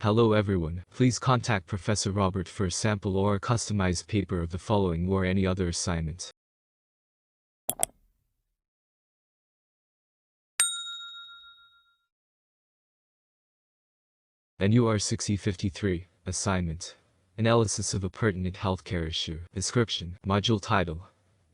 Hello everyone, please contact Professor Robert for a sample or a customized paper of the following or any other assignment. NUR6053, Assignment. Analysis of a pertinent healthcare issue. Description. Module title.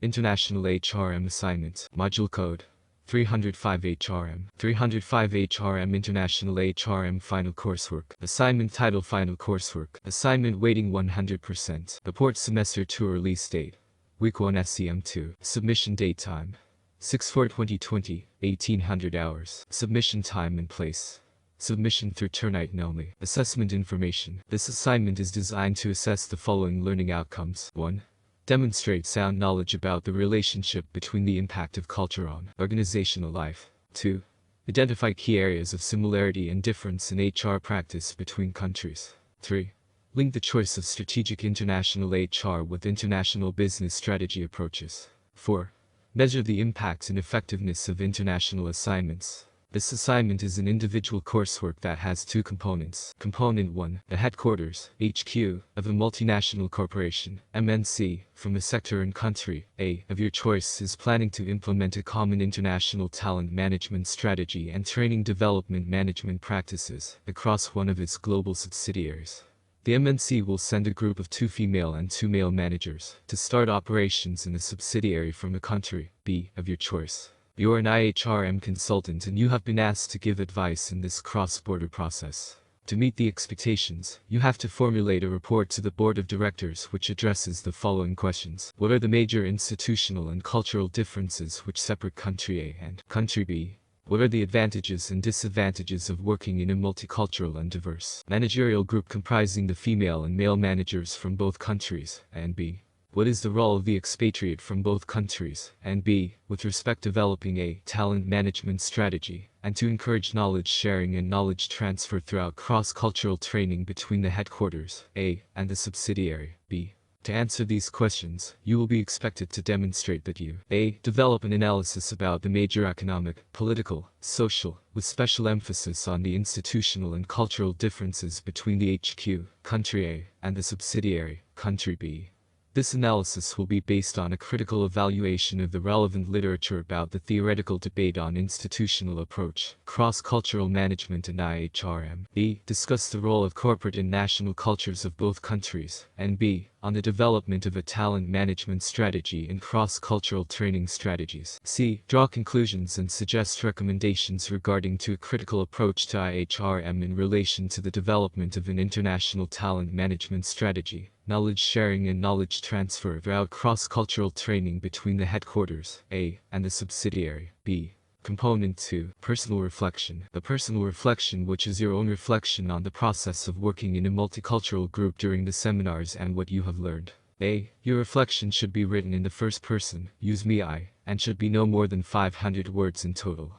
International HRM Assignment. Module code. 305 HRM. 305 HRM International HRM Final Coursework. Assignment title Final Coursework. Assignment weighting 100%. Report semester 2 release date. Week 1 SCM2. Submission date time. 6/4/2020, 1800 hours. Submission time and place. Submission through Turnitin only. Assessment information. This assignment is designed to assess the following learning outcomes. 1. Demonstrate sound knowledge about the relationship between the impact of culture on organizational life. 2. Identify key areas of similarity and difference in HR practice between countries. 3. Link the choice of strategic international HR with international business strategy approaches. 4. Measure the impact and effectiveness of international assignments. This assignment is an individual coursework that has two components. Component 1, the headquarters, HQ, of a multinational corporation, MNC, from a sector and country, A, of your choice is planning to implement a common international talent management strategy and training development management practices across one of its global subsidiaries. The MNC will send a group of 2 female and 2 male managers to start operations in a subsidiary from a country, B, of your choice. You are an IHRM consultant and you have been asked to give advice in this cross-border process. To meet the expectations, you have to formulate a report to the board of directors which addresses the following questions. What are the major institutional and cultural differences which separate country A and country B? What are the advantages and disadvantages of working in a multicultural and diverse managerial group comprising the female and male managers from both countries, and B? What is the role of the expatriate from both countries, and B, with respect to developing a talent management strategy, and to encourage knowledge sharing and knowledge transfer throughout cross-cultural training between the headquarters, A, and the subsidiary, B? To answer these questions, you will be expected to demonstrate that you A. Develop an analysis about the major economic, political, social, with special emphasis on the institutional and cultural differences between the HQ, country A, and the subsidiary, country B. This analysis will be based on a critical evaluation of the relevant literature about the theoretical debate on institutional approach, cross-cultural management and IHRM. B. Discuss the role of corporate and national cultures of both countries, and B. On the development of a talent management strategy and cross-cultural training strategies. C. Draw conclusions and suggest recommendations regarding to a critical approach to IHRM in relation to the development of an international talent management strategy, knowledge sharing and knowledge transfer throughout cross-cultural training between the headquarters, A, and the subsidiary, B. Component 2, Personal Reflection. The personal reflection, which is your own reflection on the process of working in a multicultural group during the seminars and what you have learned. A. Your reflection should be written in the first person, use me I, and should be no more than 500 words in total.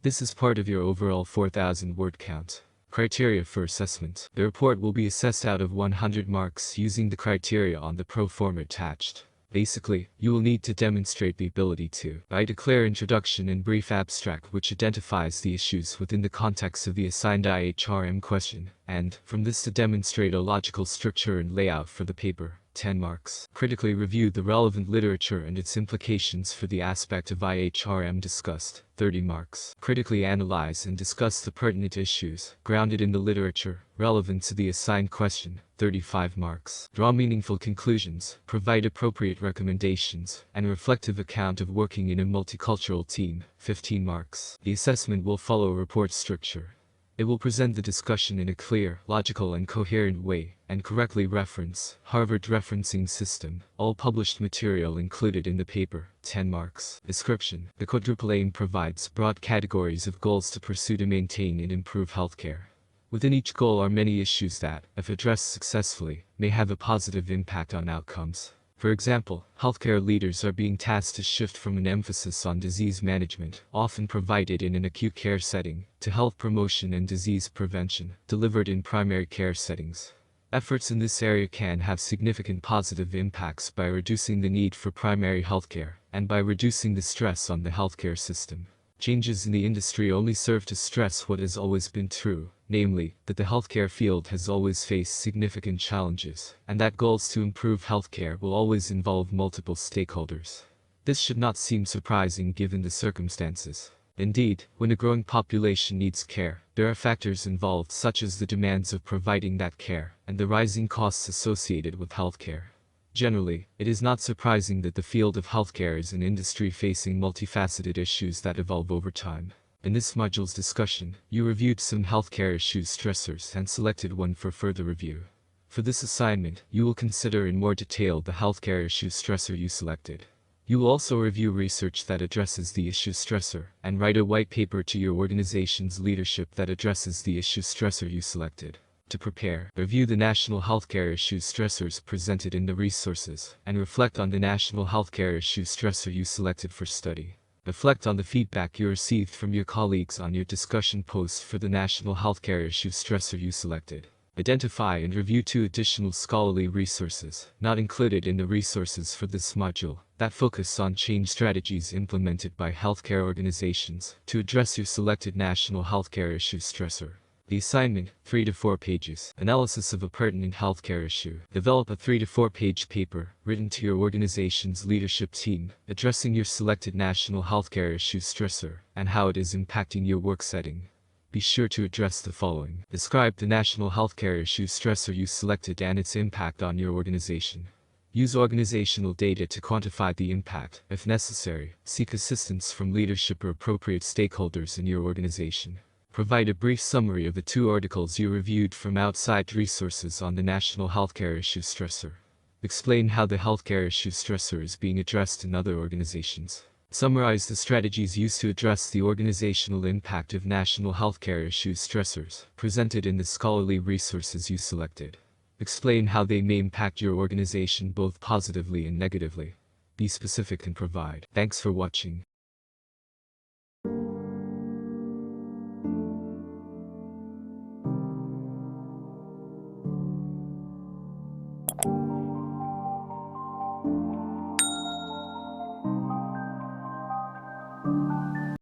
This is part of your overall 4,000 word count. Criteria for assessment. The report will be assessed out of 100 marks using the criteria on the pro forma attached. Basically, you will need to demonstrate the ability to write a clear introduction and brief abstract which identifies the issues within the context of the assigned IHRM question, and, from this to demonstrate a logical structure and layout for the paper. 10 marks. Critically review the relevant literature and its implications for the aspect of IHRM discussed. 30 marks. Critically analyze and discuss the pertinent issues, grounded in the literature, relevant to the assigned question. 35 marks. Draw meaningful conclusions, provide appropriate recommendations, and a reflective account of working in a multicultural team. 15 marks. The assessment will follow a report structure. It will present the discussion in a clear, logical and coherent way, and correctly reference Harvard referencing system, all published material included in the paper. 10 marks. Description. The quadruple aim provides broad categories of goals to pursue to maintain and improve healthcare. Within each goal are many issues that, if addressed successfully, may have a positive impact on outcomes. For example, healthcare leaders are being tasked to shift from an emphasis on disease management, often provided in an acute care setting, to health promotion and disease prevention, delivered in primary care settings. Efforts in this area can have significant positive impacts by reducing the need for primary healthcare, and by reducing the stress on the healthcare system. Changes in the industry only serve to stress what has always been true, namely, that the healthcare field has always faced significant challenges, and that goals to improve healthcare will always involve multiple stakeholders. This should not seem surprising given the circumstances. Indeed, when a growing population needs care, there are factors involved such as the demands of providing that care and the rising costs associated with healthcare. Generally, it is not surprising that the field of healthcare is an industry facing multifaceted issues that evolve over time. In this module's discussion, you reviewed some healthcare issues stressors and selected one for further review. For this assignment, you will consider in more detail the healthcare issue stressor you selected. You will also review research that addresses the issue stressor and write a white paper to your organization's leadership that addresses the issue stressor you selected. To prepare, review the national healthcare issue stressors presented in the resources and reflect on the national healthcare issue stressor you selected for study. Reflect on the feedback you received from your colleagues on your discussion post for the national healthcare issue stressor you selected. Identify and review 2 additional scholarly resources, not included in the resources for this module, that focus on change strategies implemented by healthcare organizations to address your selected national healthcare issue stressor. The assignment, 3 to 4 pages. Analysis of a pertinent healthcare issue. Develop a 3 to 4 page paper, written to your organization's leadership team, addressing your selected national healthcare issue stressor, and how it is impacting your work setting. Be sure to address the following. Describe the national healthcare issue stressor you selected and its impact on your organization. Use organizational data to quantify the impact. If necessary, seek assistance from leadership or appropriate stakeholders in your organization. Provide a brief summary of the 2 articles you reviewed from outside resources on the national healthcare issue stressor. Explain how the healthcare issue stressor is being addressed in other organizations. Summarize the strategies used to address the organizational impact of national healthcare issue stressors, presented in the scholarly resources you selected. Explain how they may impact your organization both positively and negatively. Be specific and provide. Thanks for watching.